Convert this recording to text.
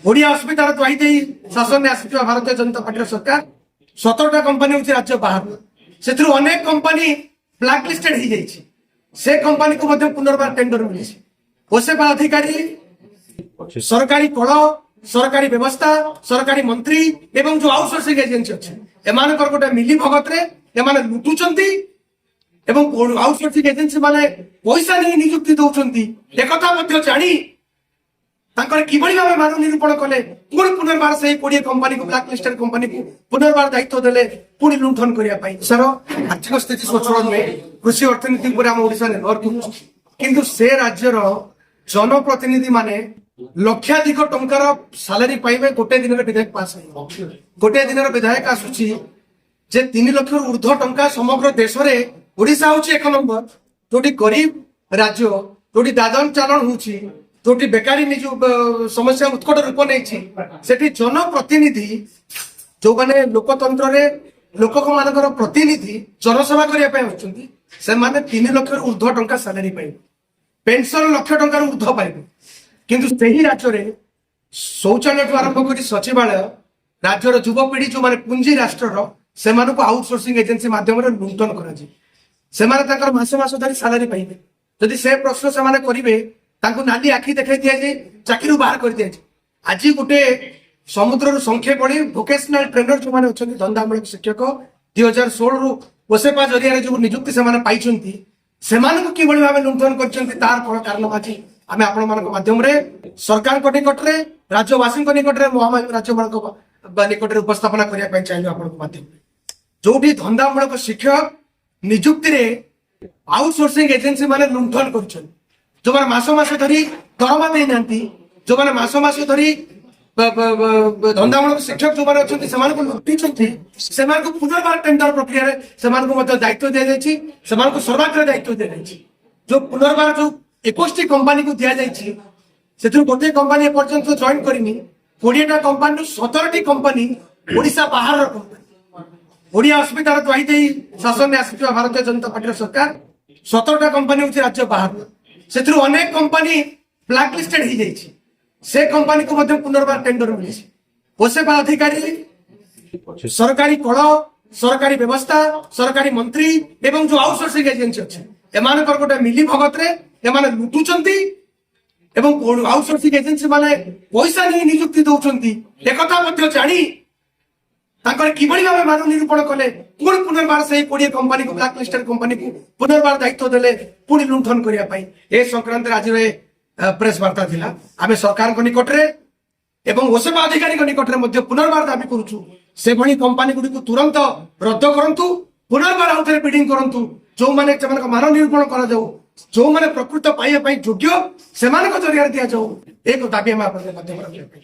ओडिया अस्मितार दुहाई दे शासन में आसिथिबा भारतीय जनता पार्टी सरकार 17टा कंपनी होची राज्य बाहर से अनेक कंपनी ब्लैक लिस्टेड हो जाइए से कंपनी को मध्य पुनर्बार टेंडर मिली ओसेपा अधिकारी सरकारी कल सरकारी व्यवस्था सरकारी मंत्री एवं जो आउटसोर्सिंग एजेंसी अच्छे एम गोटे मिली भगत एमाने लुटुचंती एवं आउटसोर्सिंग एजेंसी माने पैसा नहीं नियुक्ति दौरान एक जानी किभली भाव मान निरूपण कले पुणी पुनर्बार से 20 कंपनी को ब्लैक लिस्टेड कंपनी को पुनर्बार दायित्व देले पुणी लुंठन करने सर आर्थिक स्थिति सचल नुहे कृषि अर्थनीति पर आम ओडिशा निर्भर किंतु से राज्यर जनप्रतिनिधि माने लक्षाधिक टंकार सालारी पाइबे गोटे दिन विधायक पास गोटे दिन विधायक आसुची जे 3 लाख ऊर्ध्व टंका समग्र देश में ओडिशा होची 1 नंबर जोटी गरीब राज्य जोटी दादन चालन होची जोटी बेकारी निज समस्या उत्कट रूप नहीं जनप्रतिनिधि जो माने लोकतंत्र रे लोक मानकर प्रतिनिधि जनसेवा करने से माने 3 लाख ऊर्ध्व टंका सालारी पाइबे पेंशन लक्ष टंकार ऊर्ध्व पाइबे किंतु सही राज्य में शौचालय आरंभ कर सचिवालय राज्यर युवपीढ़ी जो माने पुंजी राष्ट्र से आउटसोर्सिंग एजेंसी माध्यम लुंठन कर मास धरी सालारी पाइबे जदि से प्रश्न से करेंगे नाली आखि देखा दि जाए चाकरी बाहर कर दिया आज गोटे समुद्र संख्या बढ़ी भोकेशनाल ट्रेनर जो मैंने अच्छा धंदामूलक शिक्षक 2016 रु ओसेपा जरिया जो नियुक्ति से पाई से भाव लुंठन कर कारण आज आम आपण माध्यम सरकार निकट में राज्यवासी निकट में महामारी राज्य निकट में उपस्थापना करने चाहिए माध्यम जो धंदामूलक शिक्षक नियुक्ति आउटसोर्सिंग एजेंसी माने लुंठन कर जो मैंने मास धरी दरमा देना जो मैंने मास धरी धंदामूलक शिक्षक जो मैंने अच्छा लुटी से पुनर्बार टेंडर प्रक्रिया दायित्व दि जाए सर्वाग्र दायित्व दि जाए जो पुनर्बार जो 21 कंपनी को दि जाए से गोटे कंपनी एपर्यंत जॉइन करनी 20टा कंपनी 17टी कंपनी ओडिशा बाहर कंपनी ओडिया अस्मितार दुहाई दे शासन में आसिथिबा भारतीय जनता पार्टी सरकार 17टा कंपनी होची राज्य बाहर से अनेक कंपनी ब्लैक लिस्टेड हो जाइए से कंपनी को मध्य पुनर्बार टेंडर मिली ओसेपा अधिकारी सरकारी कल सरकारी व्यवस्था सरकारी मंत्री एवं जो आउटसोर्सिंग एजेंसी अच्छे एम गोटे मिली भगत एमाने लुटुचंती एवं आउटसोर्सिंग एजेंसी माने पैसा नहीं नियुक्ति दौरान एक जानी किभली भाव मान निरूपण कले पुणी पुनर्बार से 20 कंपनी को ब्लैक लिस्टेड कंपनी को पुनर्बार दायित्व देले पुणी लुंठन करने ए संक्रांत आज प्रेस वार्ता थिला आमे सरकार को निकट रे एवं ओसेपा अधिकारी को निकट रे पुनर्बार दाबी करूछु से भली कंपनी गुडी को तुरंत रद्द करंतु पुनर्बार आउथरे बिडिंग करंतु जो माने मान निरूपण करा जाऊ जो माने प्रकृत पाइबा पई योग्य से माने को जरिया दिया जाऊ एक दाबी हम आपन माध्यम रे